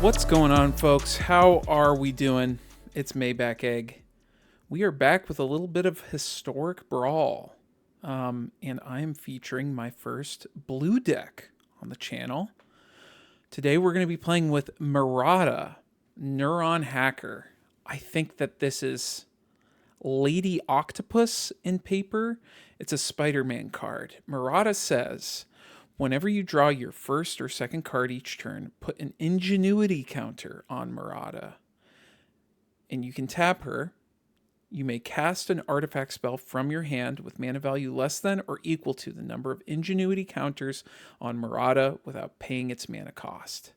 What's going on, folks? How are we doing? It's Maybach Egg. We are back with a little bit of historic Brawl. And I am featuring my first blue deck on the channel. Today we're going to be playing with Merata, Neuron Hacker. I think that this is Lady Octopus in paper. It's a Spider-Man card. Merata says, whenever you draw your first or second card each turn, put an ingenuity counter on Merata. And you can tap her. You may cast an artifact spell from your hand with mana value less than or equal to the number of ingenuity counters on Merata without paying its mana cost.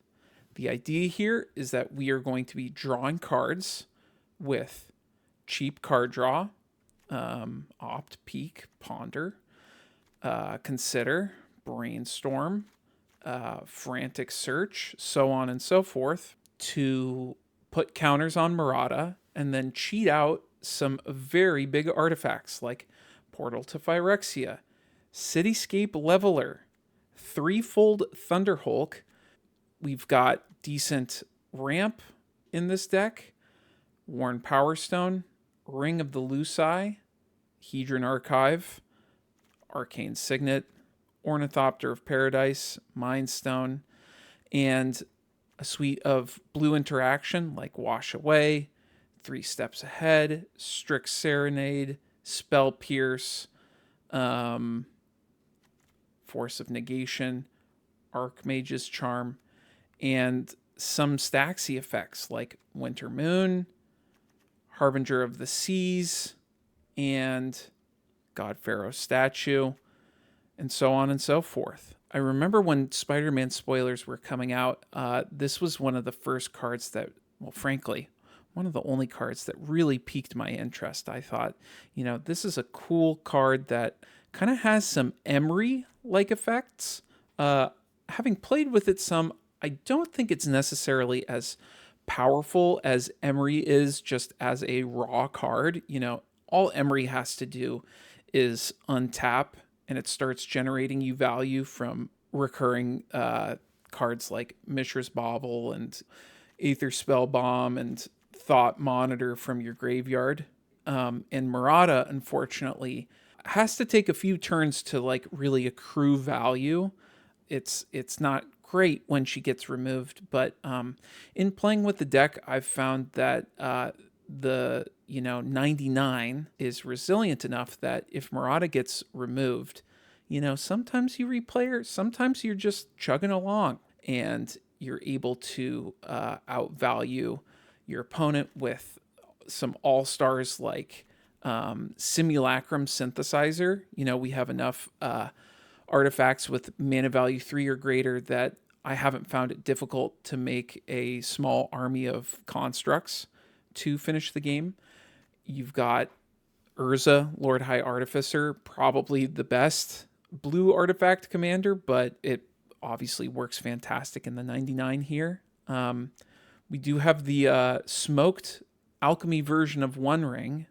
The idea here is that we are going to be drawing cards with cheap card draw, opt, peek, ponder, consider, brainstorm, frantic search, so on and so forth, to put counters on Merata and then cheat out some very big artifacts like Portal to Phyrexia, Cityscape Leveler, Threefold Thunderhulk. We've got decent ramp in this deck, Worn Powerstone, Ring of the Luci, Hedron Archive, Arcane Signet, Ornithopter of Paradise, Mind Stone, and a suite of blue interaction like Wash Away, Three Steps Ahead, Strict Serenade, Spell Pierce, Force of Negation, Archmage's Charm, and some Staxy effects like Winter Moon, Harbinger of the Seas, and God Pharaoh's Statue, and so on and so forth. I remember when Spider-Man spoilers were coming out, this was one of the first cards that, well, frankly, one of the only cards that really piqued my interest. I thought, this is a cool card that kind of has some Emery-like effects. Having played with it some, I don't think it's necessarily as powerful as Emery is just as a raw card. All Emery has to do is untap, and it starts generating you value from recurring cards like Mishra's Bauble and Aether Spellbomb and Thought Monitor from your graveyard. And Merata, unfortunately, has to take a few turns to really accrue value. It's not great when she gets removed, but in playing with the deck, I've found that the 99 is resilient enough that if Merata gets removed, sometimes you replay her, sometimes you're just chugging along and you're able to outvalue your opponent with some all-stars like Simulacrum Synthesizer. We have enough artifacts with mana value 3 or greater that I haven't found it difficult to make a small army of constructs to finish the game. You've got Urza, Lord High Artificer, probably the best blue artifact commander, but it obviously works fantastic in the 99 here. We do have the smoked alchemy version of One Ring,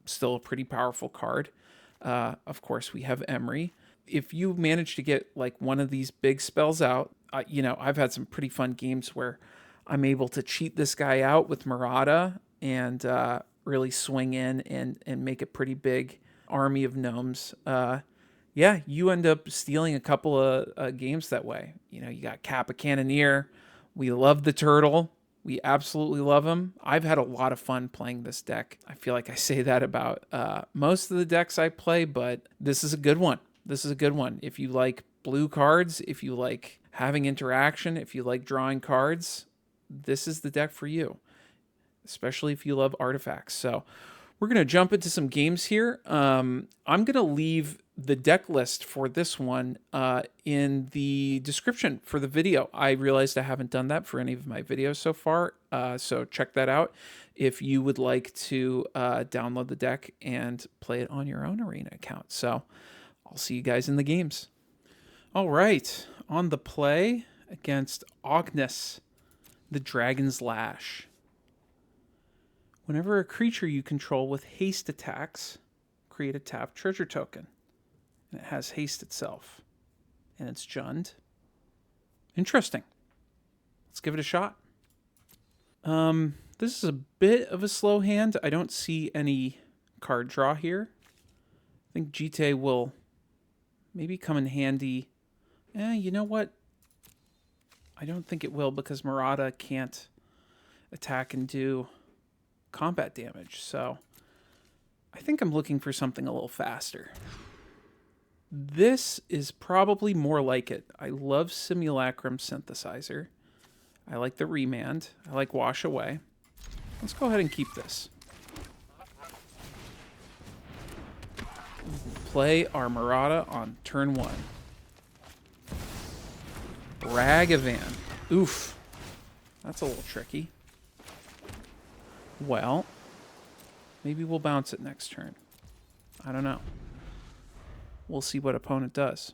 still a pretty powerful card. Of course, we have Emery. If you manage to get one of these big spells out, I've had some pretty fun games where I'm able to cheat this guy out with Merata and really swing in and make a pretty big army of gnomes. You end up stealing a couple of games that way. You got Kappa Cannoneer. We love the turtle. We absolutely love him. I've had a lot of fun playing this deck. I feel like I say that about most of the decks I play, but this is a good one. If you like blue cards, if you like having interaction, if you like drawing cards, this is the deck for you, especially if you love artifacts. So we're going to jump into some games here. I'm going to leave the deck list for this one in the description for the video. I realized I haven't done that for any of my videos so far, so check that out if you would like to download the deck and play it on your own arena account. So I'll see you guys in the games. All right, on the play against Ognis, the Dragon's Lash. Whenever a creature you control with haste attacks, create a tapped treasure token. And it has haste itself. And it's Jund. Interesting. Let's give it a shot. This is a bit of a slow hand. I don't see any card draw here. I think Jite will maybe come in handy. You know what? I don't think it will because Merata can't attack and do combat damage. So I think I'm looking for something a little faster. This is probably more like it. I love Simulacrum Synthesizer. I like the Remand. I like Wash Away. Let's go ahead and keep this. Play our Merata on turn 1. Ragavan. Oof. That's a little tricky. Well, maybe we'll bounce it next turn. I don't know. We'll see what opponent does.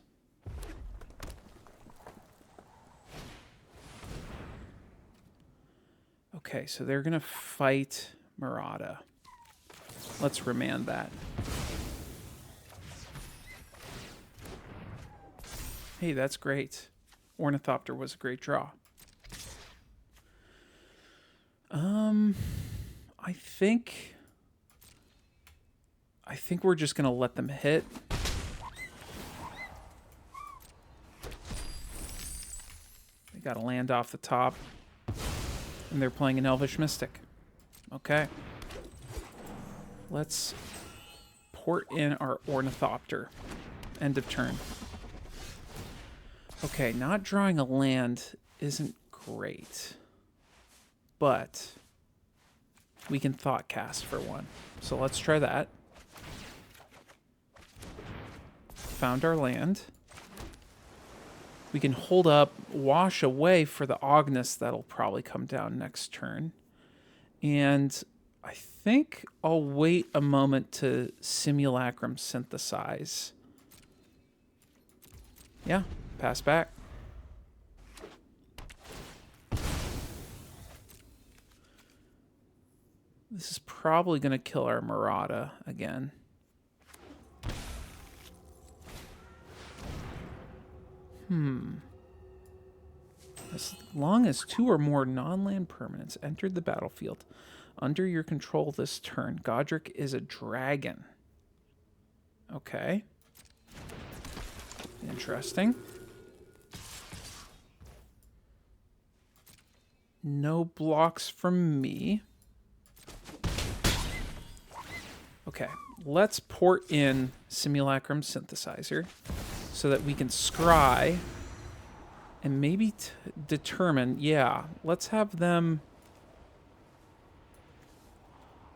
Okay, so they're going to fight Merata. Let's remand that. Hey, that's great. Ornithopter was a great draw. I think we're just going to let them hit. They got to land off the top. And they're playing an Elvish Mystic. Okay. Let's port in our Ornithopter. End of turn. Okay, not drawing a land isn't great. But we can Thought Cast for one. So let's try that. Found our land. We can hold up, Wash Away for the Agnus that'll probably come down next turn. And I think I'll wait a moment to Simulacrum Synthesize. Yeah, pass back. This is probably going to kill our Merata again. As long as 2 or more non-land permanents entered the battlefield under your control this turn, Godric is a dragon. Okay. Interesting. No blocks from me. Okay, let's port in Simulacrum Synthesizer so that we can scry and maybe determine, yeah, let's have them...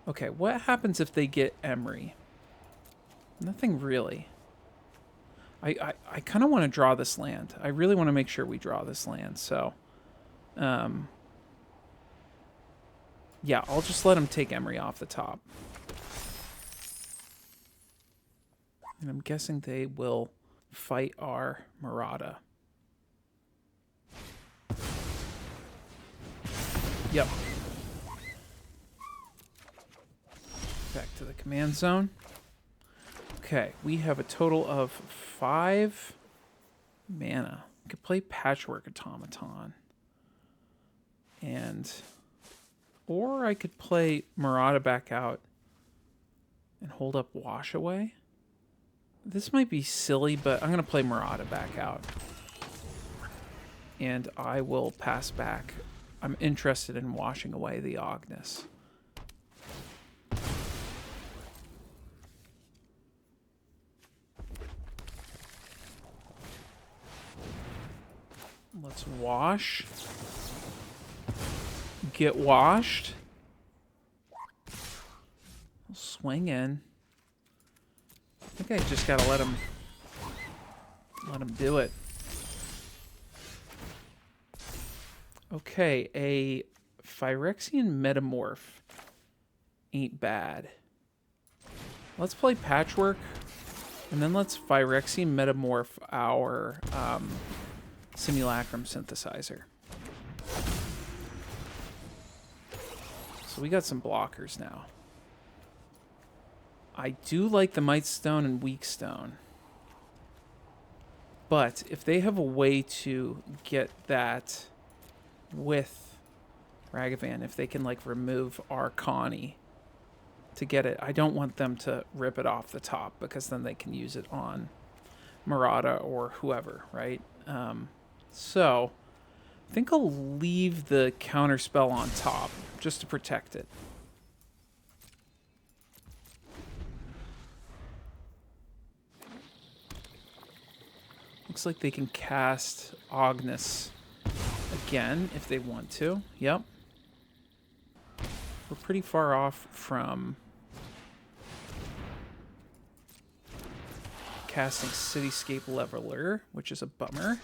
Okay, what happens if they get Emery? Nothing really. I kind of want to draw this land. I really want to make sure we draw this land, so... yeah, I'll just let them take Emery off the top. And I'm guessing they will fight our Merata. Yep. Back to the command zone. Okay, we have a total of 5 mana. We could play Patchwork Automaton. Or I could play Merata back out and hold up Wash Away. This might be silly, but I'm going to play Merata back out. And I will pass back. I'm interested in washing away the Agnus. Let's wash. Get washed. I'll swing in. I think I just gotta let him do it. Okay, a Phyrexian Metamorph ain't bad. Let's play Patchwork, and then let's Phyrexian Metamorph our Simulacrum Synthesizer. So we got some blockers now. I do like the Might Stone and Weak Stone. But if they have a way to get that with Ragavan if they can, like, remove our Connie to get it. I don't want them to rip it off the top because then they can use it on Merata or whoever, right? So I think I'll leave the counterspell on top just to protect it. Looks like they can cast Agnes again if they want to. Yep. We're pretty far off from casting Cityscape Leveler, which is a bummer.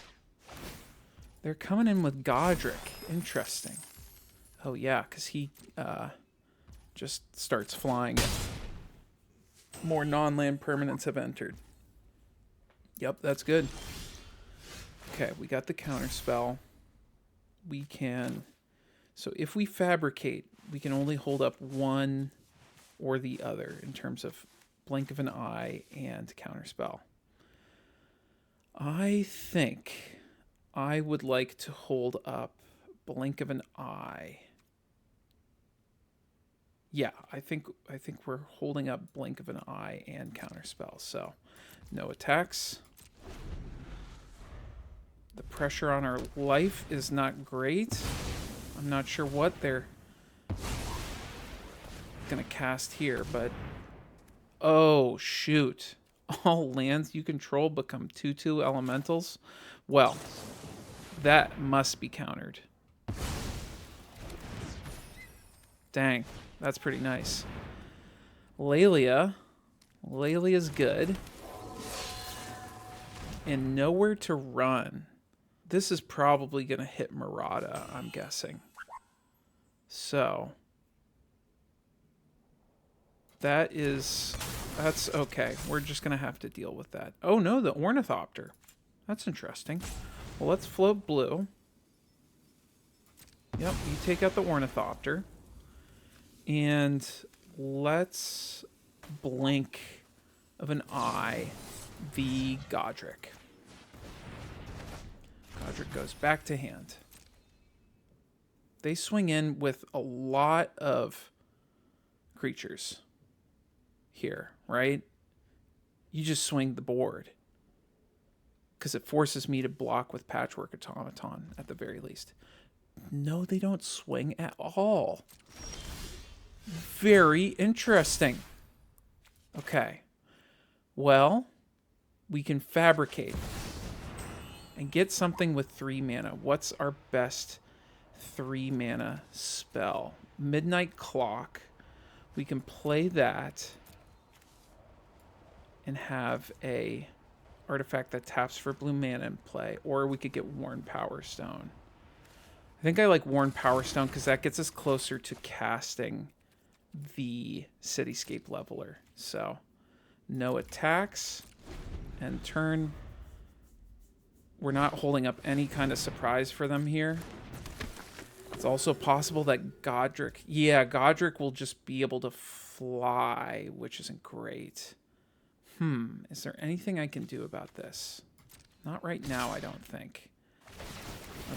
They're coming in with Godric. Interesting. Oh, yeah, because he just starts flying if more non-land permanents have entered. Yep, that's good. Okay, we got the counterspell. We can... So if we fabricate, we can only hold up one or the other in terms of blink of an eye and counterspell. I think I would like to hold up blink of an eye. Yeah, I think we're holding up blink of an eye and counterspell. So no attacks. The pressure on our life is not great. I'm not sure what they're gonna cast here, but oh shoot. All lands you control become 2/2 elementals. Well, that must be countered. Dang, that's pretty nice. Lelia's good. And nowhere to run. This is probably going to hit Merata, I'm guessing. So that's okay. We're just going to have to deal with that. Oh no, the Ornithopter. That's interesting. Well, let's float blue. Yep, you take out the Ornithopter. And let's blink of an eye the Godric. Godric goes back to hand. They swing in with a lot of creatures here, right? You just swing the board because it forces me to block with Patchwork Automaton at the very least. No, they don't swing at all. Very interesting. Okay. Well, we can fabricate and get something with 3 mana. What's our best 3 mana spell? Midnight Clock. We can play that and have a artifact that taps for blue mana in play, or we could get Worn Power Stone. I think I like Worn Power Stone because that gets us closer to casting the Cityscape Leveler. So no attacks, and turn. We're not holding up any kind of surprise for them here. It's also possible that Godric... Yeah, Godric will just be able to fly, which isn't great. Is there anything I can do about this? Not right now, I don't think.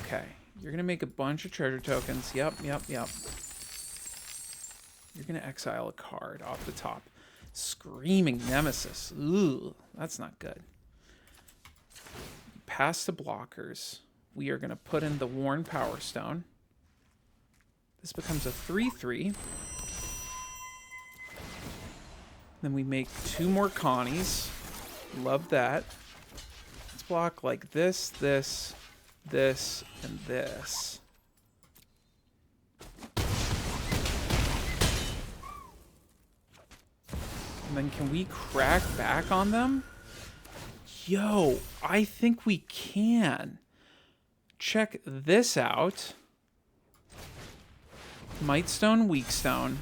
Okay, you're going to make a bunch of treasure tokens. Yep. You're going to exile a card off the top. Screaming Nemesis. Ooh, that's not good. Pass the blockers. We are going to put in the Worn Power Stone. This becomes a 3/3. Then we make 2 more Connies. Love that. Let's block like this, this, and this. And then can we crack back on them? Yo, I think we can. Check this out. Mightstone, Weakstone.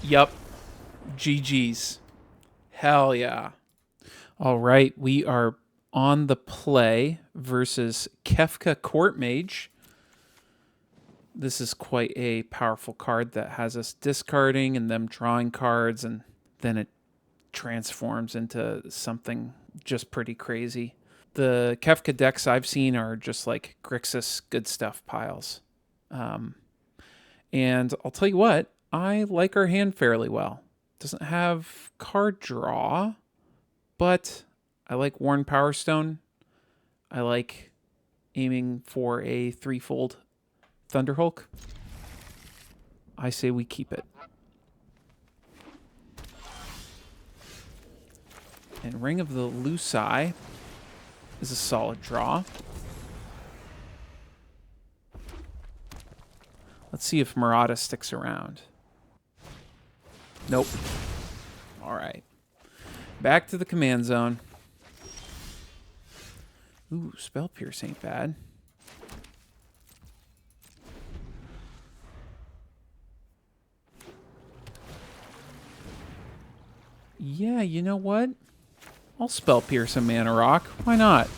Yup. GG's. Hell yeah. All right, we are on the play versus Kefka Court Mage. This is quite a powerful card that has us discarding and them drawing cards, and then it transforms into something just pretty crazy. The Kefka decks I've seen are just like Grixis good stuff piles. And I'll tell you what, I like our hand fairly well. Doesn't have card draw, but I like Worn Power Stone. I like aiming for a threefold Thunderhulk. I say we keep it. And Ring of the Luci is a solid draw. Let's see if Merata sticks around. Nope. All right. Back to the command zone. Ooh, Spell Pierce ain't bad. Yeah, you know what? I'll Spell Pierce a Mana Rock. Why not?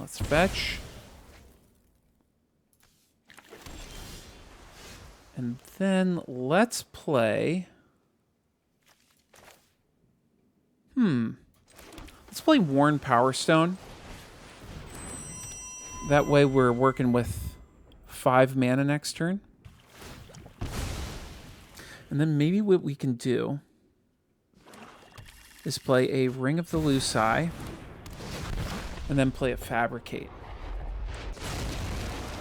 Let's fetch. And then let's play... Let's play Worn Power Stone. That way we're working with 5 mana next turn. And then maybe what we can do is play a Ring of the Luci and then play a Fabricate.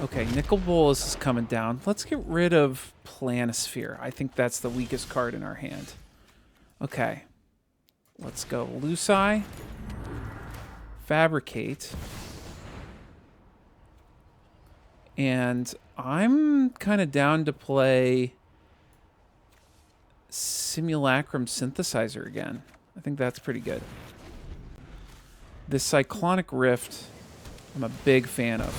Okay, Nicol Bolas is coming down. Let's get rid of Planisphere. I think that's the weakest card in our hand. Okay. Let's go Luci, Fabricate. And I'm kind of down to play Simulacrum Synthesizer again. I think that's pretty good. This Cyclonic Rift, I'm a big fan of.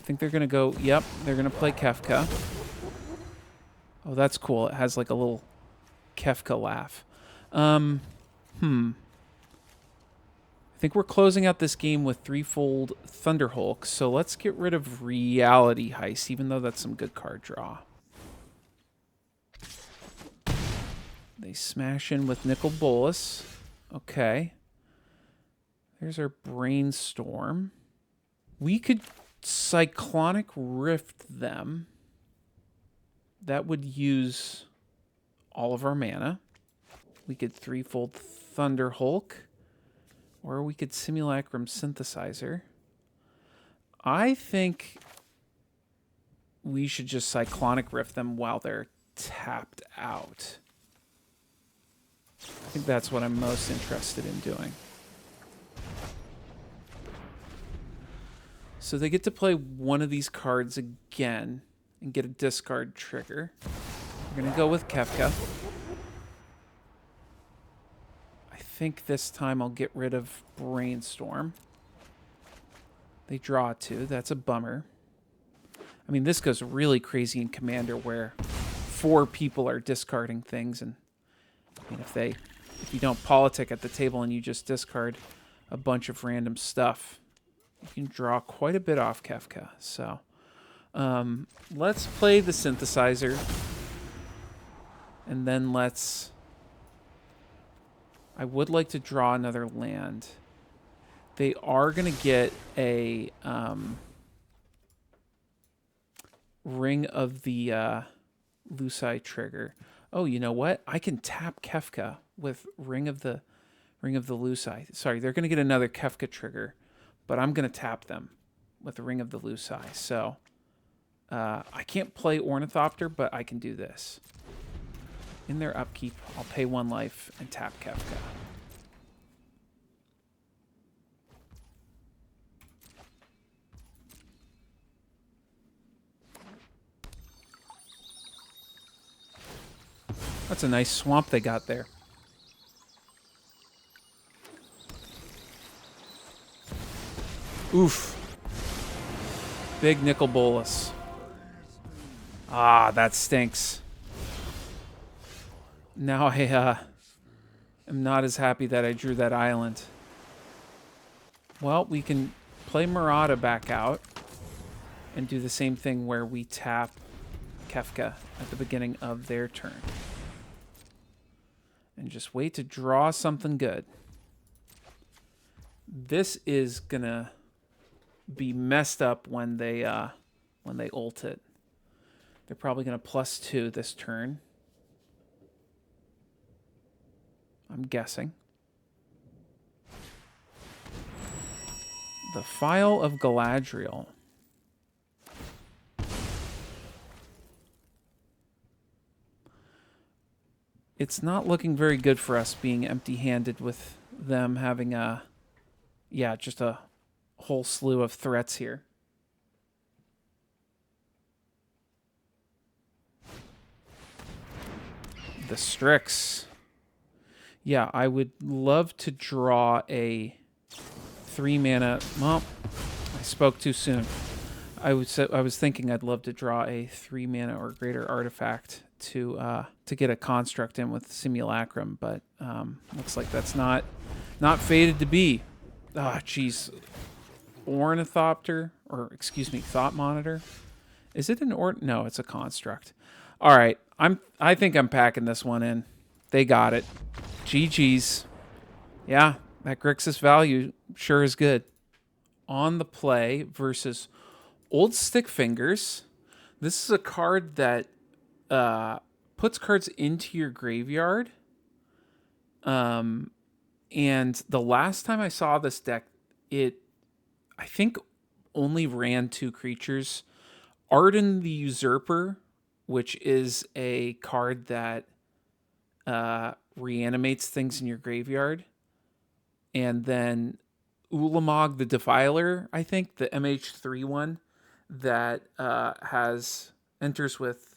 I think they're going to go, yep, they're going to play Kefka. Oh, that's cool. It has like a little Kefka laugh. I think we're closing out this game with threefold Thunderhulk, so let's get rid of Reality Heist, even though that's some good card draw. They smash in with Nicol Bolas. Okay. There's our Brainstorm. We could Cyclonic Rift them. That would use all of our mana. We could threefold Thunderhulk. Or we could Simulacrum Synthesizer. I think we should just Cyclonic Rift them while they're tapped out. I think that's what I'm most interested in doing. So they get to play one of these cards again and get a discard trigger. We're going to go with Kefka. I think this time I'll get rid of Brainstorm. They draw 2. That's a bummer. I mean, this goes really crazy in Commander where 4 people are discarding things. And I mean, if you don't politic at the table and you just discard a bunch of random stuff, you can draw quite a bit off Kefka. So let's play the Synthesizer. And then I would like to draw another land. They are going to get a Ring of the Luci trigger. Oh, you know what? I can tap Kefka with Ring of the Luci. Sorry, they're going to get another Kefka trigger, but I'm going to tap them with the Ring of the Luci. So I can't play Ornithopter, but I can do this. In their upkeep, I'll pay 1 life and tap Kefka. That's a nice swamp they got there. Oof. Big Nicol Bolas. Ah, that stinks. Now I am not as happy that I drew that island. Well, we can play Merata back out and do the same thing where we tap Kefka at the beginning of their turn. and just wait to draw something good. This is gonna be messed up when they ult it. They're probably gonna +2 this turn. I'm guessing. The Phial of Galadriel. It's not looking very good for us being empty-handed with them having just a whole slew of threats here. The Strix. Yeah, I would love to draw a 3-mana... Well, I spoke too soon. I was thinking I'd love to draw a 3-mana or greater artifact to get a construct in with Simulacrum, but looks like that's not fated to be. Ah, jeez. Ornithopter, or excuse me, Thought Monitor. Is it an No, it's a construct. All right, I think I'm packing this one in. They got it. GG's. Yeah, that Grixis value sure is good. On the play versus Old Stick Fingers. This is a card that puts cards into your graveyard. And the last time I saw this deck, I think only ran 2 creatures. Arden the Usurper, which is a card that reanimates things in your graveyard. And then Ulamog the Defiler, I think, the MH3 one that enters with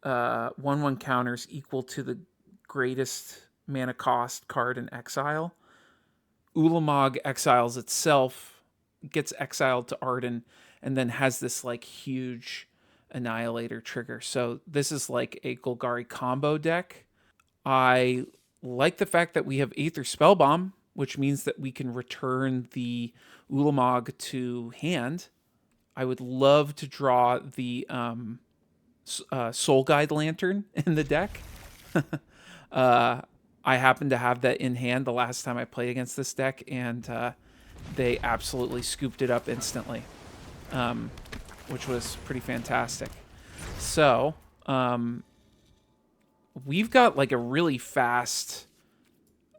1/1 counters equal to the greatest mana cost card in exile. Ulamog exiles itself, gets exiled to Arden, and then has this like huge Annihilator trigger. So this is like a Golgari combo deck. I like the fact that we have Aether Spellbomb, which means that we can return the Ulamog to hand. I would love to draw the Soul Guide Lantern in the deck. I happen to have that in hand the last time I played against this deck, and they absolutely scooped it up instantly, which was pretty fantastic. So we've got like a really fast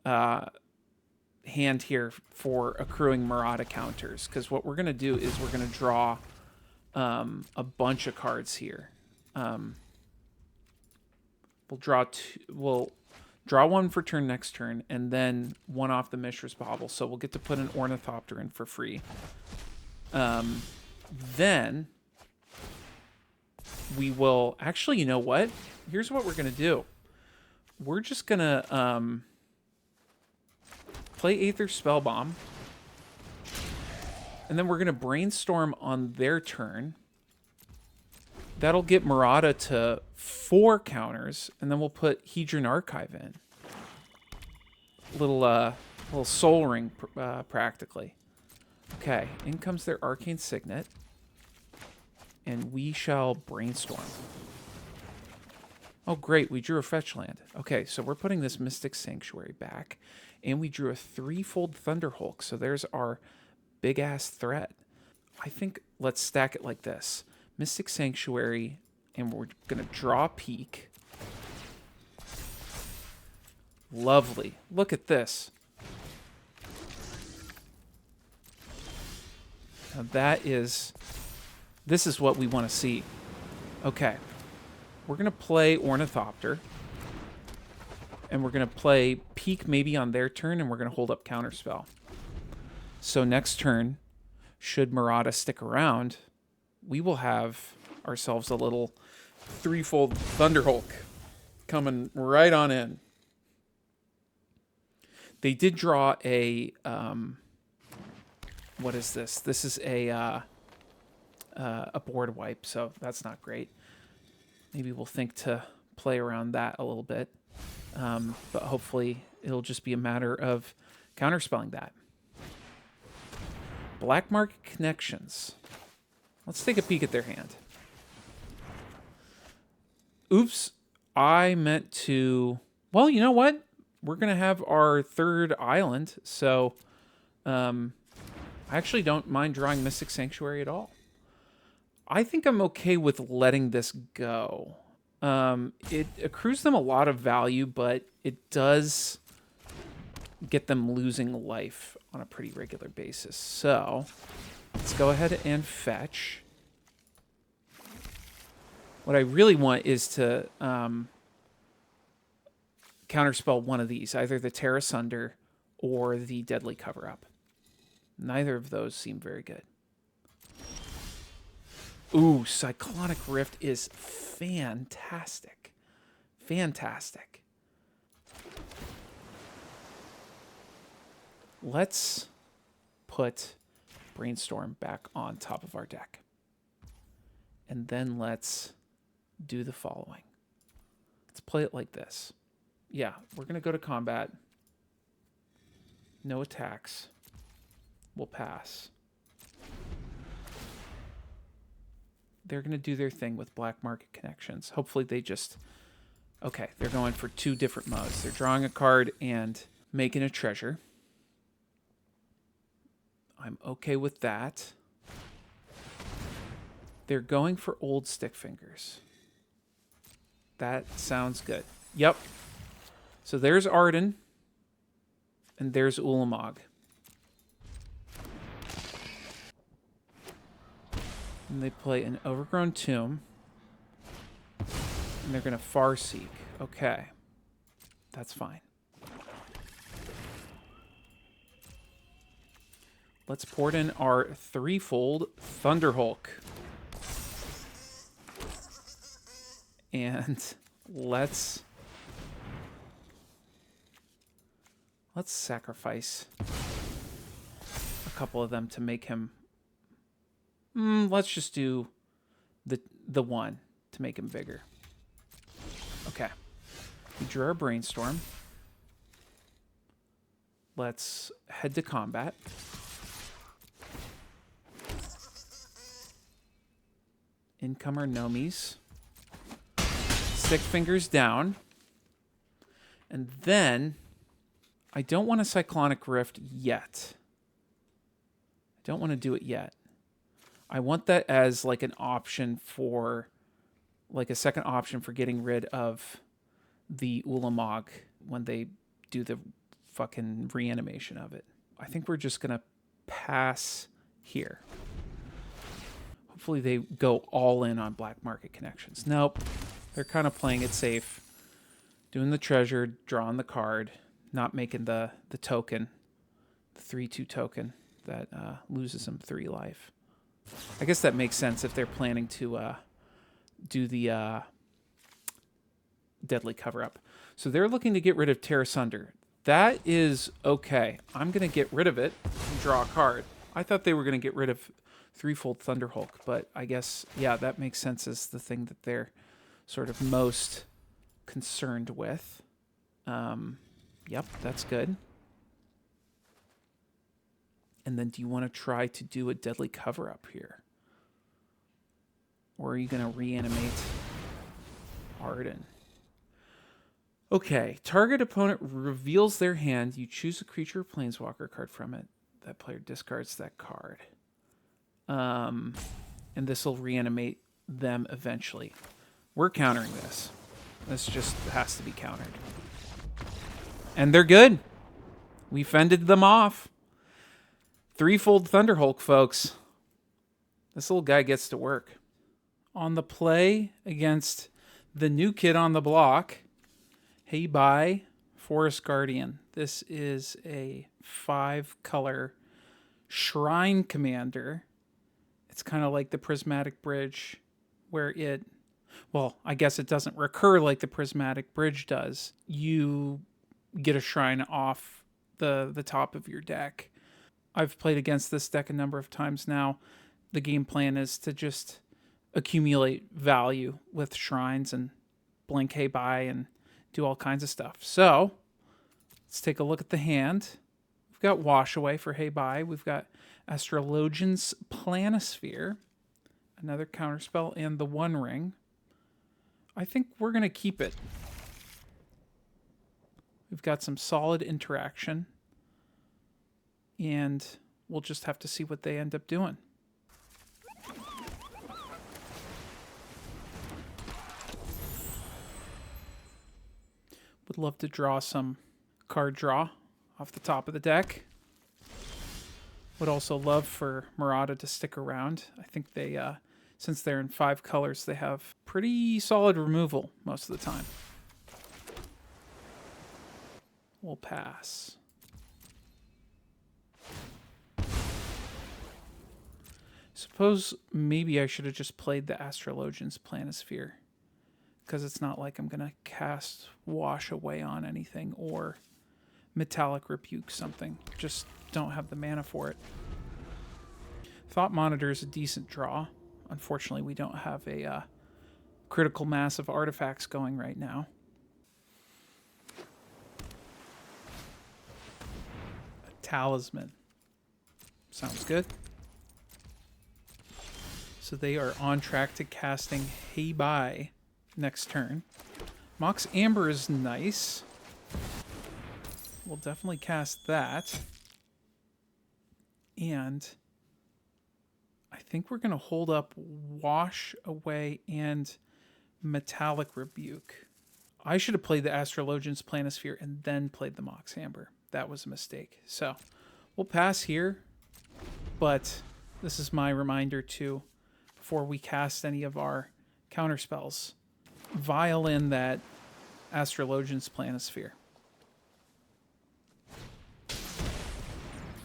hand here for accruing Merata counters, because what we're going to do is we're going to draw a bunch of cards here. We'll draw one for turn next turn, and then one off the Mishra's Bauble, so we'll get to put an Ornithopter in for free. Then we will... Actually, you know what? Here's what we're going to do. We're just going to play Aether Spellbomb, and then we're going to Brainstorm on their turn. That'll get Merata to 4 counters, and then we'll put Hedron Archive in. Little Soul Ring, practically. Okay, in comes their Arcane Signet, and we shall Brainstorm. Oh, great, we drew a fetch land. Okay, so we're putting this Mystic Sanctuary back, and we drew a 3-fold Thunderhulk, so there's our big-ass threat. I think let's stack it like this. Mystic Sanctuary, and we're going to draw Peak. Lovely. Look at this. Now this is what we want to see. Okay. We're going to play Ornithopter, and we're going to play Peak maybe on their turn, and we're going to hold up Counterspell. So next turn, should Merata stick around, we will have ourselves a little 3-fold Thunderhulk coming right on in. They did draw a... what is this? This is a board wipe, so that's not great. Maybe we'll think to play around that a little bit. But hopefully it'll just be a matter of counterspelling that. Black Market Connections. Let's take a peek at their hand. Oops, I meant to... Well, you know what? We're going to have our third island, so I actually don't mind drawing Mystic Sanctuary at all. I think I'm okay with letting this go. It accrues them a lot of value, but it does get them losing life on a pretty regular basis. So let's go ahead and fetch. What I really want is to counterspell one of these, either the Tear Asunder or the Deadly Cover-Up. Neither of those seem very good. Ooh, Cyclonic Rift is fantastic. Fantastic. Let's put Brainstorm back on top of our deck. And then let's do the following. Let's play it like this. Yeah, we're going to go to combat. No attacks. We'll pass. They're going to do their thing with black market connections. Hopefully they just... Okay, they're going for two different modes. They're drawing a card and making a treasure. I'm okay with that. They're going for old stick fingers. That sounds good. Yep. So there's Arden. And there's Ulamog. And they play an Overgrown Tomb. And they're going to Farseek. Okay. That's fine. Let's port in our threefold Thunderhulk. And let's sacrifice a couple of them to make him... let's just do the one to make him bigger. Okay. We drew our Brainstorm. Let's head to combat. Income our Nomis. Stick fingers down. And then I don't want a Cyclonic Rift yet. I don't want to do it yet. I want that as like an option for, like a second option for getting rid of the Ulamog when they do the fucking reanimation of it. I think we're just going to pass here. Hopefully they go all in on black market connections. Nope. They're kind of playing it safe. Doing the treasure, drawing the card, not making the token, the 3/2 token that loses them 3 life. I guess that makes sense if they're planning to do the Deadly Cover-Up. So they're looking to get rid of Tear Asunder. That is okay. I'm going to get rid of it and draw a card. I thought they were going to get rid of threefold Thunderhulk, but I guess, yeah, that makes sense as the thing that they're sort of most concerned with. Yep, that's good. And then do you want to try to do a Deadly Cover-Up here? Or are you going to reanimate Arden? Okay, target opponent reveals their hand. You choose a creature or planeswalker card from it. That player discards that card. And this will reanimate them eventually. We're countering this. This just has to be countered. And they're good. We fended them off. Threefold Thunderhulk, folks. This little guy gets to work. On the play against the new kid on the block, Hey Bye, Forest Guardian. This is a 5-color Shrine Commander. It's kind of like the Prismatic Bridge, where it... Well, I guess it doesn't recur like the Prismatic Bridge does. You get a shrine off the top of your deck. I've played against this deck a number of times now. The game plan is to just accumulate value with shrines and blink Hey Bye and do all kinds of stuff. So, let's take a look at the hand. We've got Wash Away for Hey Bye. We've got Astrologian's Planisphere, another counterspell, and the 1 Ring. I think we're going to keep it. We've got some solid interaction, and we'll just have to see what they end up doing. Would love to draw some card draw off the top of the deck. Would also love for Merata to stick around. I think they, since they're in 5 colors, they have pretty solid removal most of the time. We'll pass. Suppose maybe I should have just played the Astrologian's Planisphere, because it's not like I'm going to cast Wash Away on anything or Metallic Rebuke something. Just don't have the mana for it. Thought Monitor is a decent draw. Unfortunately, we don't have a critical mass of artifacts going right now. A Talisman. Sounds good. So they are on track to casting Hey Bye next turn. Mox Amber is nice. We'll definitely cast that. And I think we're going to hold up Wash Away and Metallic Rebuke. I should have played the Astrologian's Planisphere and then played the Mox Amber. That was a mistake. So we'll pass here, but this is my reminder to, before we cast any of our counterspells, vial in that Astrologian's Planisphere.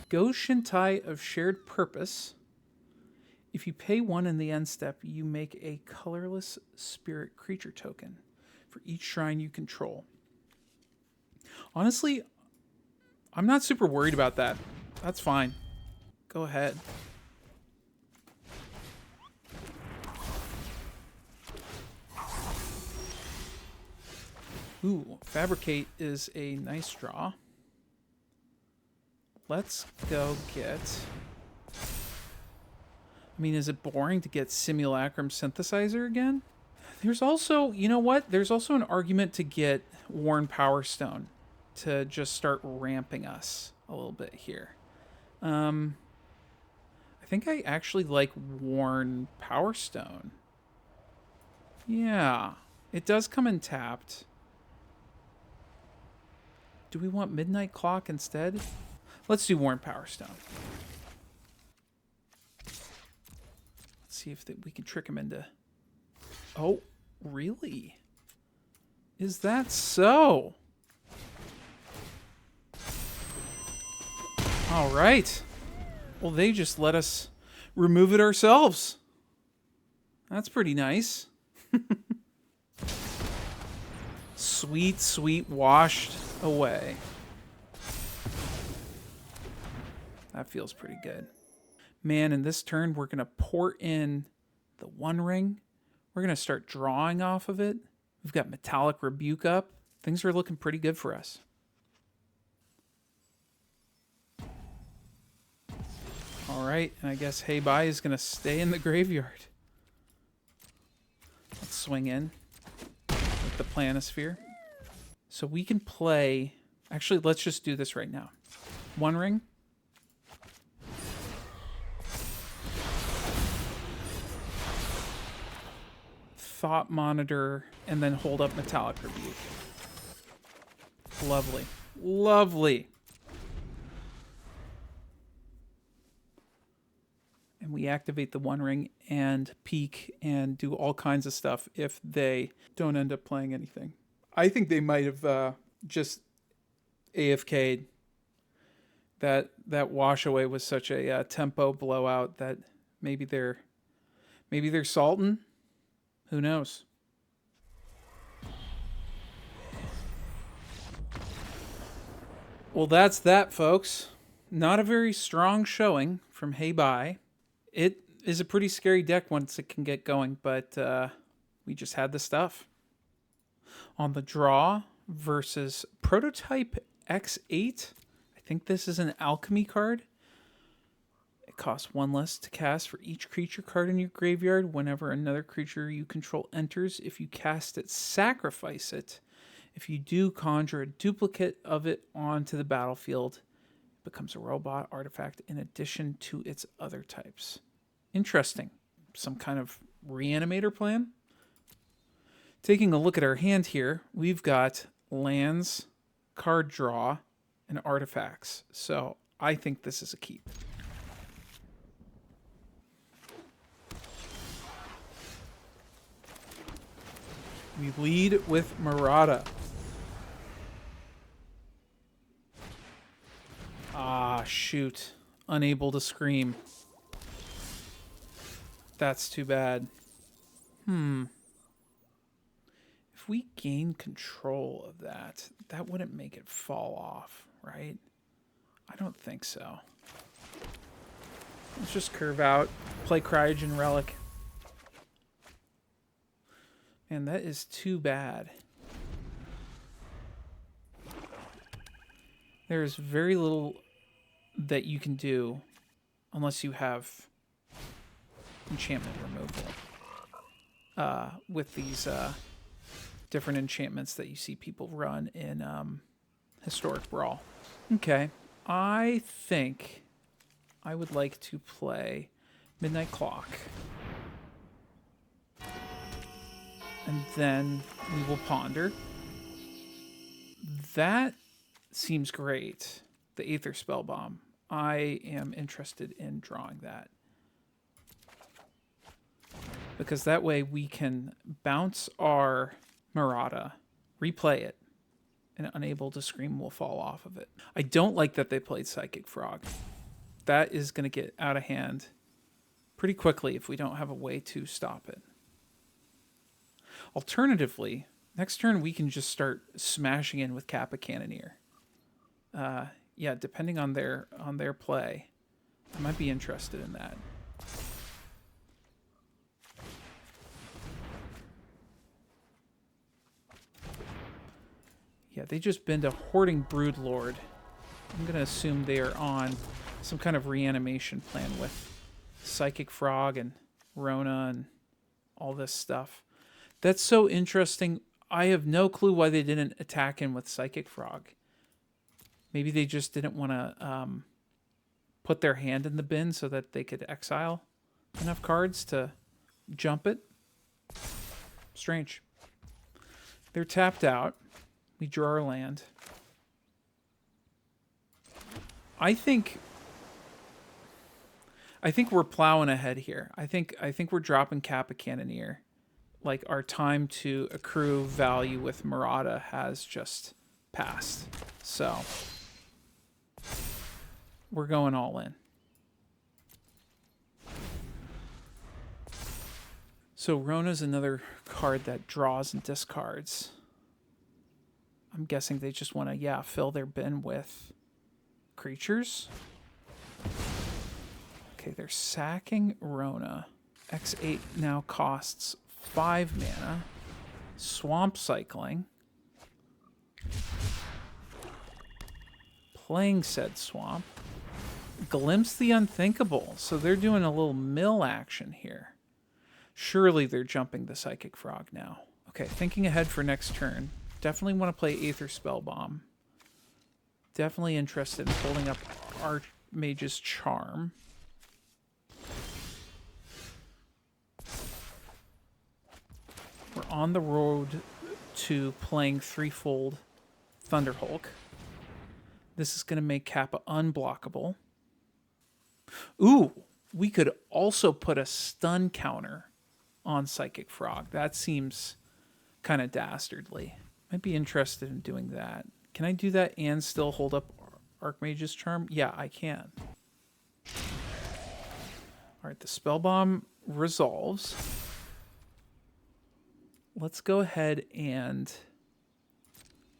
Go Shintai of Shared Purpose. If you pay 1 in the end step, you make a colorless spirit creature token for each shrine you control. Honestly, I'm not super worried about that. That's fine. Go ahead. Ooh, Fabricate is a nice draw. Let's go get... I mean, is it boring to get Simulacrum Synthesizer again? There's also, you know what? There's also an argument to get Worn Power Stone to just start ramping us a little bit here. I think I actually like Worn Power Stone. Yeah, it does come in tapped. Do we want Midnight Clock instead? Let's do Worn Power Stone. See if we can trick him into... Oh, really? Is that so? All right. Well, they just let us remove it ourselves. That's pretty nice. Sweet, sweet washed away. That feels pretty good. Man, in this turn, we're going to port in the One Ring. We're going to start drawing off of it. We've got Metallic Rebuke up. Things are looking pretty good for us. All right, and I guess Hey Bye is going to stay in the graveyard. Let's swing in with the Planisphere. So we can play... Actually, let's just do this right now. One Ring. Thought Monitor, and then hold up Metallic Rebuke. Lovely. Lovely. And we activate the One Ring and peek and do all kinds of stuff if they don't end up playing anything. I think they might have just AFK'd. That Wash Away was such a tempo blowout that maybe they're salting. Who knows? Well, that's that, folks. Not a very strong showing from Hey Bye. It is a pretty scary deck once it can get going, but we just had the stuff. On the draw versus Prototype X8, I think this is an Alchemy card. It costs 1 less to cast for each creature card in your graveyard. Whenever another creature you control enters, if you cast it, sacrifice it. If you do conjure a duplicate of it onto the battlefield, it becomes a robot artifact in addition to its other types. Interesting. Some kind of reanimator plan? Taking a look at our hand here, we've got lands, card draw, and artifacts. So I think this is a keep. We lead with Merata. Ah, shoot. Unable to scream. That's too bad. If we gain control of that, that wouldn't make it fall off, right? I don't think so. Let's just curve out, play Cryogen Relic. And that is too bad. There's very little that you can do unless you have enchantment removal with these different enchantments that you see people run in Historic Brawl. Okay, I think I would like to play Midnight Clock. And then we will ponder. That seems great. The Aether Spellbomb. I am interested in drawing that. Because that way we can bounce our Merata, replay it, and Unable to Scream will fall off of it. I don't like that they played Psychic Frog. That is going to get out of hand pretty quickly if we don't have a way to stop it. Alternatively, next turn we can just start smashing in with Kappa Cannoneer. Yeah, depending on their play, I might be interested in that. Yeah, they just been to Hoarding Broodlord. I'm gonna assume they are on some kind of reanimation plan with Psychic Frog and Rona and all this stuff. That's so interesting. I have no clue why they didn't attack him with Psychic Frog. Maybe they just didn't want to put their hand in the bin so that they could exile enough cards to jump it. Strange. They're tapped out. We draw our land. I think we're plowing ahead here. I think we're dropping Kappa Cannoneer. Like, our time to accrue value with Merata has just passed. So we're going all in. So Rona's another card that draws and discards. I'm guessing they just want to, yeah, fill their bin with creatures. Okay, they're sacking Rona. X8 now costs 5 mana. Swamp cycling. Playing said swamp. Glimpse the unthinkable. So they're doing a little mill action here. Surely they're jumping the Psychic Frog now. Okay, thinking ahead for next turn. Definitely want to play Aether Spellbomb. Definitely interested in holding up Archmage's Charm. We're on the road to playing threefold Thunderhulk. This is going to make Kappa unblockable. Ooh, we could also put a stun counter on Psychic Frog. That seems kind of dastardly. Might be interested in doing that. Can I do that and still hold up Archmage's Charm? Yeah, I can. All right, the Spellbomb resolves. Let's go ahead and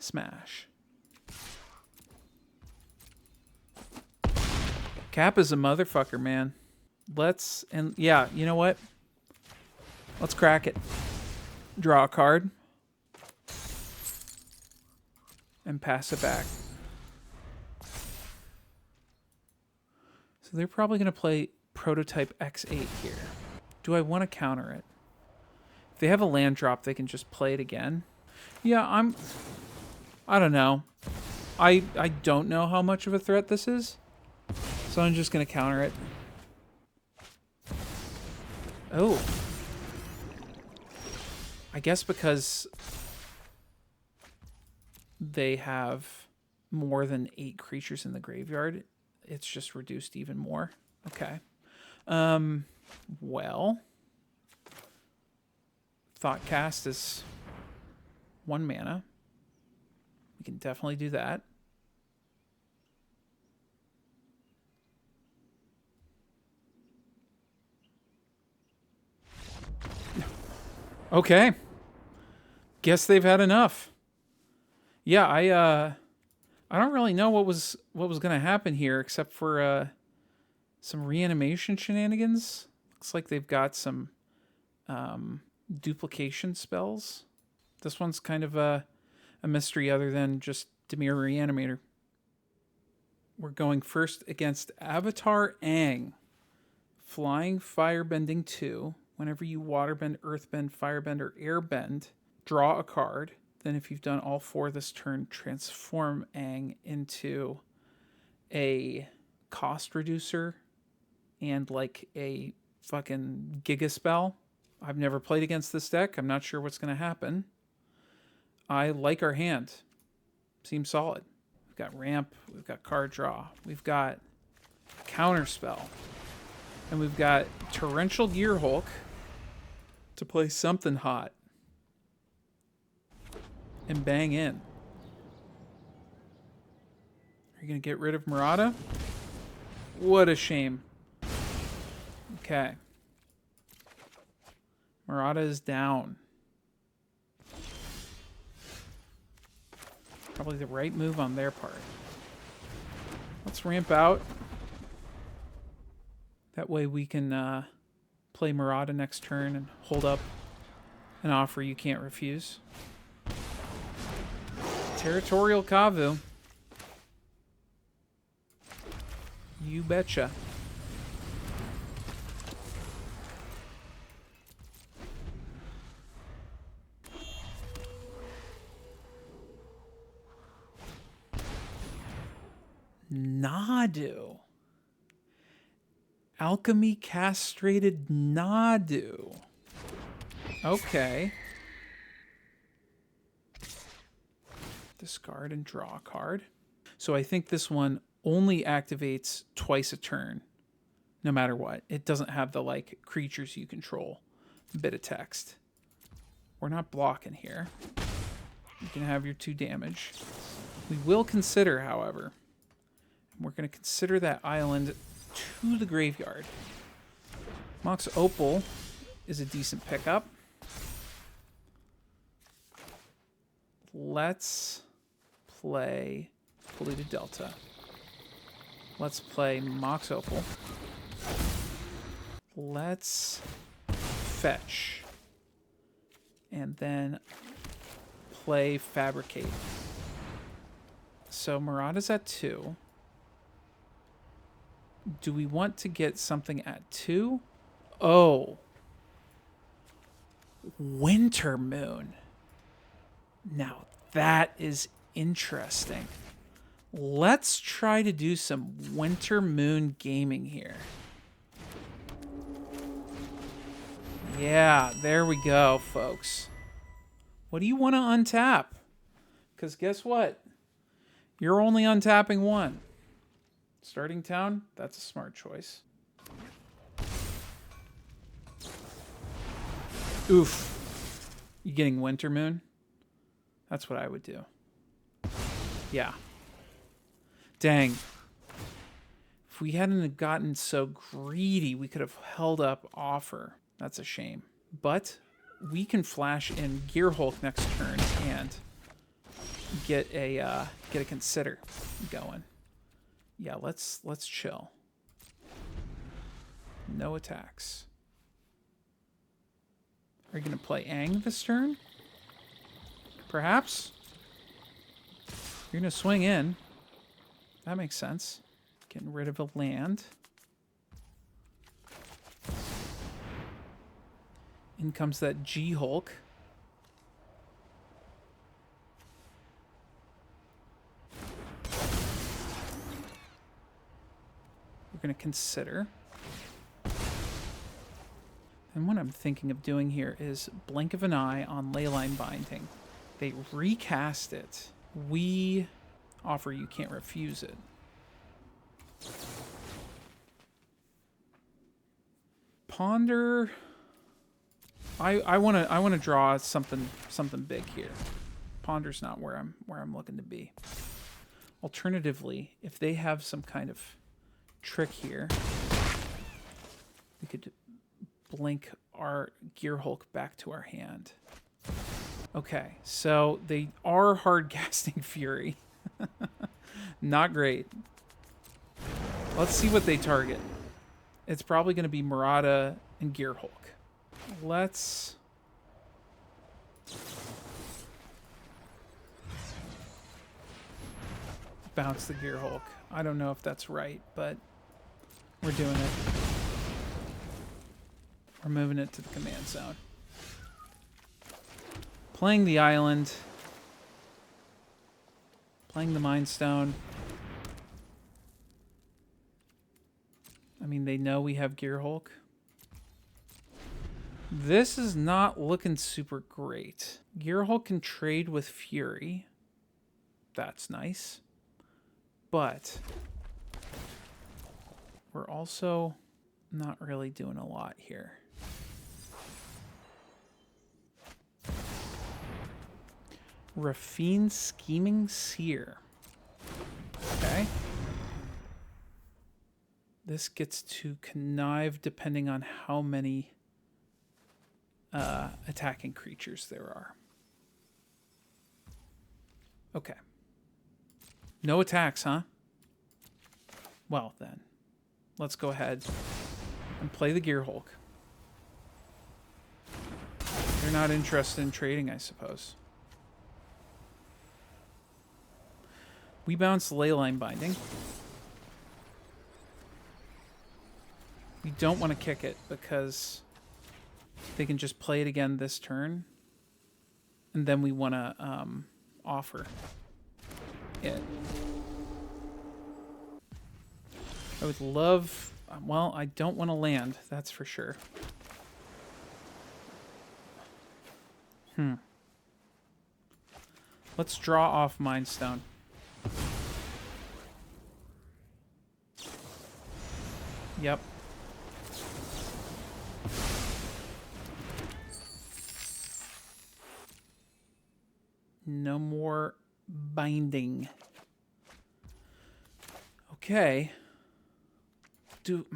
smash. Kappa's a motherfucker, man. And yeah, you know what? Let's crack it. Draw a card. And pass it back. So they're probably going to play Prototype X8 here. Do I want to counter it? If they have a land drop, they can just play it again. Yeah, I don't know. I don't know how much of a threat this is, so I'm just gonna counter it. Oh. I guess because they have more than 8 creatures in the graveyard, it's just reduced even more. Okay. Well, Thoughtcast is 1 mana. We can definitely do that. Okay. Guess they've had enough. Yeah, I don't really know what was going to happen here except for some reanimation shenanigans. Looks like they've got some duplication spells. This one's kind of a mystery other than just Dimir Reanimator. We're going first against Avatar Aang. Flying Firebending 2. Whenever you Waterbend, Earthbend, Firebend, or Airbend, draw a card. Then if you've done all 4 this turn, transform Aang into a cost reducer and like a fucking Giga spell. I've never played against this deck. I'm not sure what's going to happen. I like our hand. Seems solid. We've got ramp. We've got card draw. We've got counter spell. And we've got Torrential Gearhulk to play something hot. And bang in. Are you going to get rid of Merata? What a shame. Okay. Merata is down. Probably the right move on their part. Let's ramp out. That way we can play Merata next turn and hold up an offer you can't refuse. Territorial Kavu. You betcha. Nadu. Alchemy castrated Nadu. Okay. Discard and draw a card. So I think this one only activates twice a turn, no matter what. It doesn't have the like creatures you control bit of text. We're not blocking here. You can have your 2 damage. We will consider, however, we're going to consider that island to the graveyard. Mox Opal is a decent pickup. Let's play Polluted Delta. Let's play Mox Opal. Let's fetch. And then play Fabricate. So Murata's at 2. Do we want to get something at 2? Oh. Winter Moon. Now that is interesting. Let's try to do some Winter Moon gaming here. Yeah, there we go, folks. What do you want to untap? Because guess what? You're only untapping 1. Starting town, that's a smart choice. Oof. You getting Winter Moon? That's what I would do. Yeah. Dang. If we hadn't gotten so greedy, we could have held up offer. That's a shame. But we can flash in Gearhulk next turn and get a consider going. Yeah, let's chill. No attacks. Are you gonna play Aang this turn? Perhaps? You're gonna swing in. That makes sense. Getting rid of a land. In comes that G-Hulk. we're going to consider. And what I'm thinking of doing here is blink of an eye on Leyline Binding. They recast it. We offer you can't refuse it. Ponder. I want to draw something big here. Ponder's not where I'm looking to be. Alternatively, if they have some kind of trick here, we could blink our Gear Hulk back to our hand. Okay, so they are hard casting Fury. Not great. Let's see what they target. It's probably going to be Merata and Gear Hulk. Let's... bounce the Gear Hulk. I don't know if that's right, but we're doing it. We're moving it to the command zone. Playing the island. Playing the Mind Stone. I mean, they know we have Gear Hulk. This is not looking super great. Gear Hulk can trade with Fury. That's nice. But we're also not really doing a lot here. Raffine Scheming Seer. Okay. This gets to connive depending on how many attacking creatures there are. Okay. No attacks, huh? Well, then. Let's go ahead and play the Gear Hulk. You're not interested in trading, I suppose. We bounce Leyline Binding. We don't want to kick it because they can just play it again this turn. And then we want to offer it. I would love... Well, I don't want to land, that's for sure. Let's draw off Mind Stone. Yep. No more binding. Okay. Do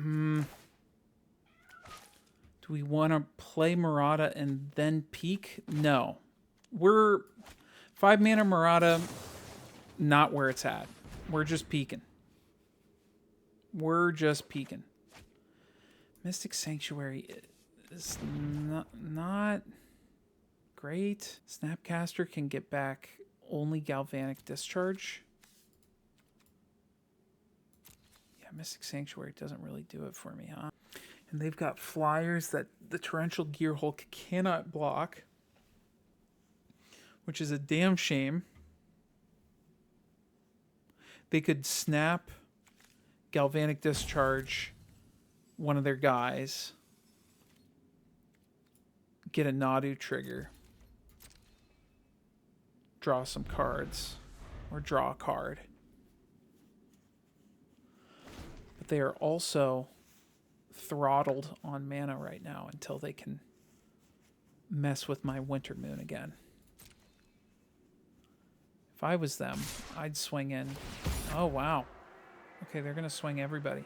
we want to play Merata and then peek? No. We're 5 mana Merata, not where it's at. We're just peeking. We're just peeking. Mystic Sanctuary is not great. Snapcaster can get back only Galvanic Discharge. Yeah, Mystic Sanctuary doesn't really do it for me, huh? And they've got flyers that the Torrential Gear Hulk cannot block, which is a damn shame. They could snap Galvanic Discharge one of their guys, get a Nadu trigger, draw some cards, or draw a card. But they are also throttled on mana right now until they can mess with my Winter Moon again. If I was them, I'd swing in. Oh, wow. Okay, they're going to swing everybody.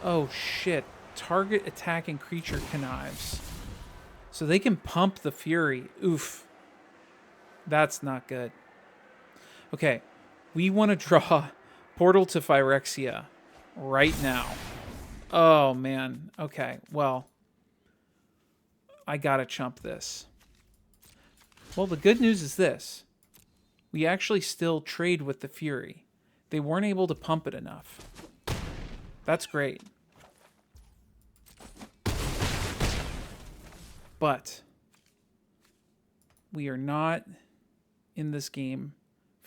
Oh, shit. Target attacking creature connives. So they can pump the Fury. Oof. That's not good. Okay, we want to draw Portal to Phyrexia right now. Oh, man. Okay, well, I gotta chump this. Well, the good news is this. We actually still trade with the Fury. They weren't able to pump it enough. That's great. But we are not in this game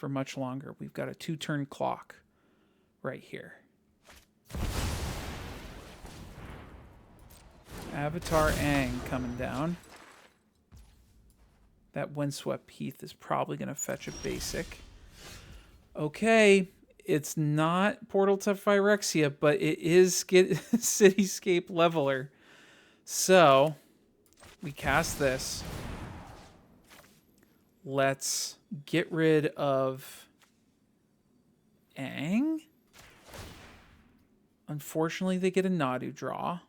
for much longer. We've got a 2-turn clock right here. Avatar Aang coming down. That Windswept Heath is probably going to fetch a basic. Okay, it's not Portal to Phyrexia, but it is Cityscape Leveler. So, we cast this. Let's get rid of Aang. Unfortunately, they get a Nadu draw.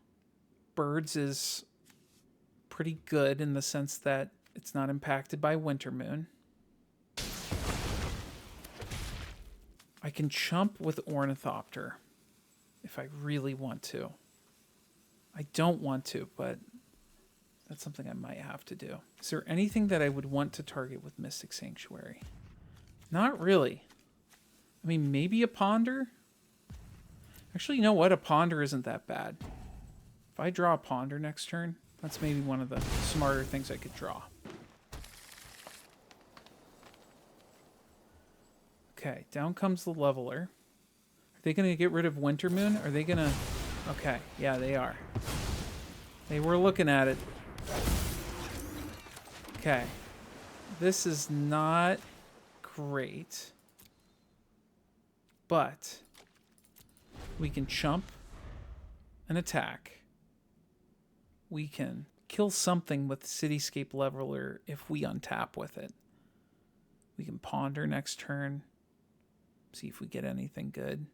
Birds is pretty good in the sense that it's not impacted by Winter Moon. I can chump with Ornithopter if I really want to. I don't want to, but that's something I might have to do. Is there anything that I would want to target with Mystic Sanctuary? Not really. I mean, maybe a Ponder? Actually, you know what? A Ponder isn't that bad. If I draw a Ponder next turn, that's maybe one of the smarter things I could draw. Okay, down comes the Leveler. Are they going to get rid of Winter Moon? Are they going to... Okay, yeah, they are. They were looking at it. Okay. This is not great. But we can chump and attack. We can kill something with Cityscape Leveler if we untap with it. We can Ponder next turn. See if we get anything good.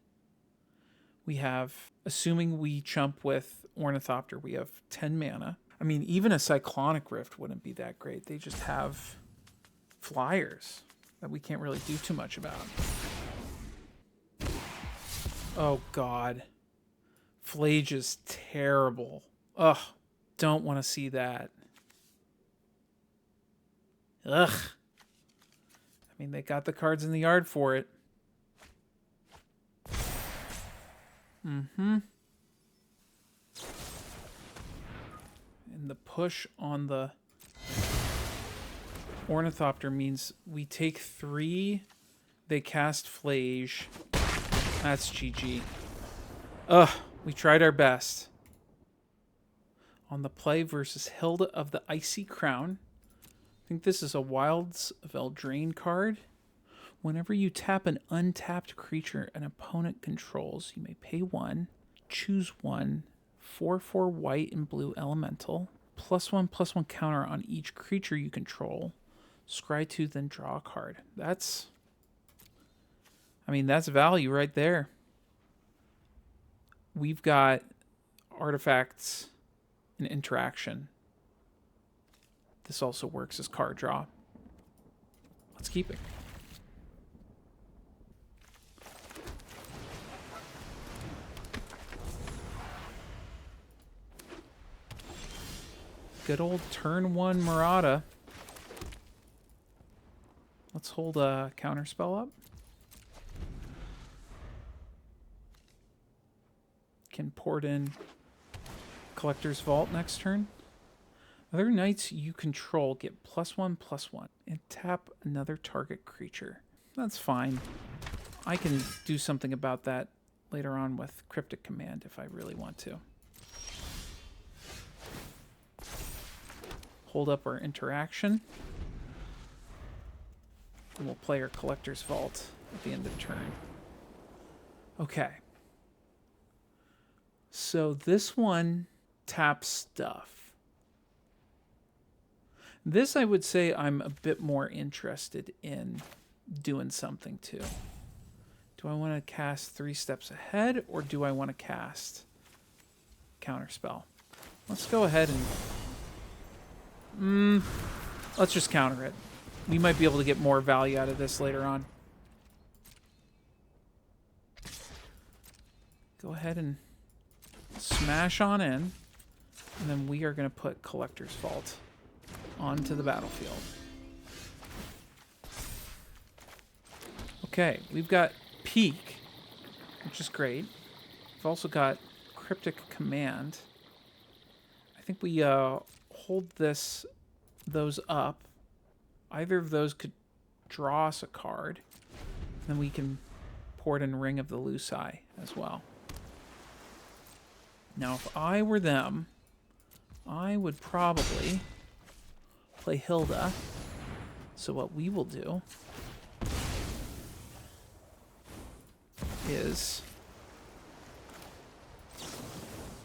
We have, assuming we chump with Ornithopter, we have 10 mana. I mean, even a Cyclonic Rift wouldn't be that great. They just have flyers that we can't really do too much about. Oh, God. Flage is terrible. Ugh. Don't want to see that. Ugh. I mean, they got the cards in the yard for it. And the push on the Ornithopter means we take 3, they cast Flage. That's GG. Ugh, we tried our best. On the play versus Hilda of the Icy Crown. I think this is a Wilds of Eldraine card. Whenever you tap an untapped creature an opponent controls, you may pay 1, choose 1, 4/4 white and blue elemental, +1/+1 counter on each creature you control, scry 2, then draw a card. That's value right there. We've got artifacts and interaction. This also works as card draw. Let's keep it. Good old turn 1 Merata. Let's hold a counterspell up. Can port in Collector's Vault next turn. Other knights you control get +1/+1 and tap another target creature. That's fine. I can do something about that later on with Cryptic Command if I really want to. Hold up our interaction. And we'll play our Collector's Vault at the end of turn. Okay. So this one taps stuff. This I would say I'm a bit more interested in doing something to. Do I want to cast 3 steps ahead or do I want to cast Counterspell? Let's go ahead and let's just counter it. We might be able to get more value out of this later on. Go ahead and smash on in. And then we are going to put Collector's Vault onto the battlefield. Okay, we've got Peak, which is great. We've also got Cryptic Command. I think we hold those up. Either of those could draw us a card. Then we can port in Ring of the Loose Eye as well. Now, if I were them, I would probably play Hilda. So what we will do is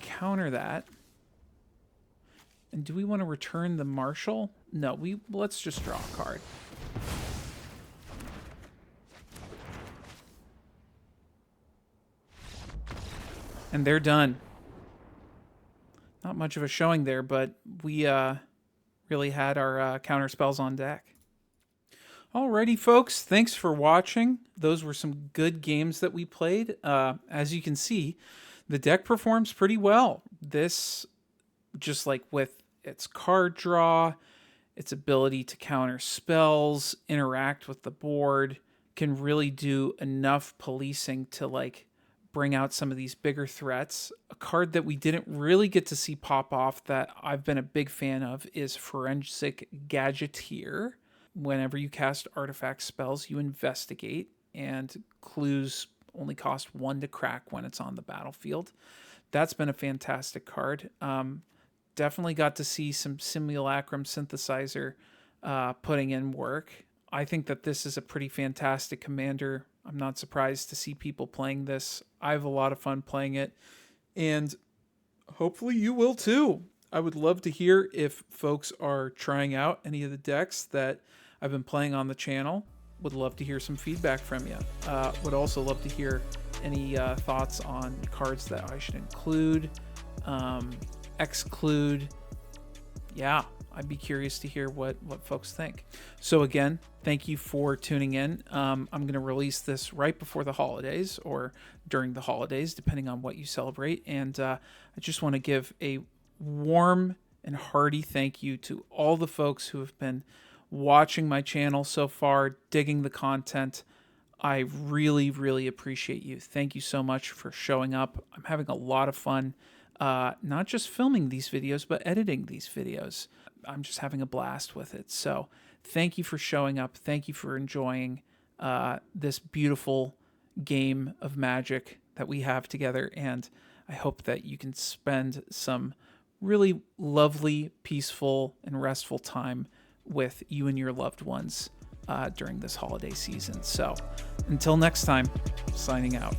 counter that. And do we want to return the Marshal? No, let's just draw a card. And they're done. Not much of a showing there, but we really had our counter spells on deck. Alrighty, folks, thanks for watching. Those were some good games that we played. As you can see, the deck performs pretty well. This, just like with its card draw, its ability to counter spells, interact with the board, can really do enough policing to like bring out some of these bigger threats. A card that we didn't really get to see pop off that I've been a big fan of is Forensic Gadgeteer. Whenever you cast artifact spells, you investigate, and clues only cost 1 to crack when it's on the battlefield. That's been a fantastic card. Definitely got to see some Simulacrum Synthesizer putting in work. I think that this is a pretty fantastic commander. I'm not surprised to see people playing this. I have a lot of fun playing it, and hopefully you will too. I would love to hear if folks are trying out any of the decks that I've been playing on the channel. Would love to hear some feedback from you. Would also love to hear any thoughts on cards that I should include, exclude. Yeah, I'd be curious to hear what folks think. So again, thank you for tuning in. I'm going to release this right before the holidays or during the holidays, depending on what you celebrate. And I just want to give a warm and hearty thank you to all the folks who have been watching my channel so far, digging the content. I really, really appreciate you. Thank you so much for showing up. I'm having a lot of fun, not just filming these videos, but editing these videos. I'm just having a blast with it. So thank you for showing up. Thank you for enjoying this beautiful game of Magic that we have together. And I hope that you can spend some really lovely, peaceful, and restful time with you and your loved ones during this holiday season. So until next time, signing out.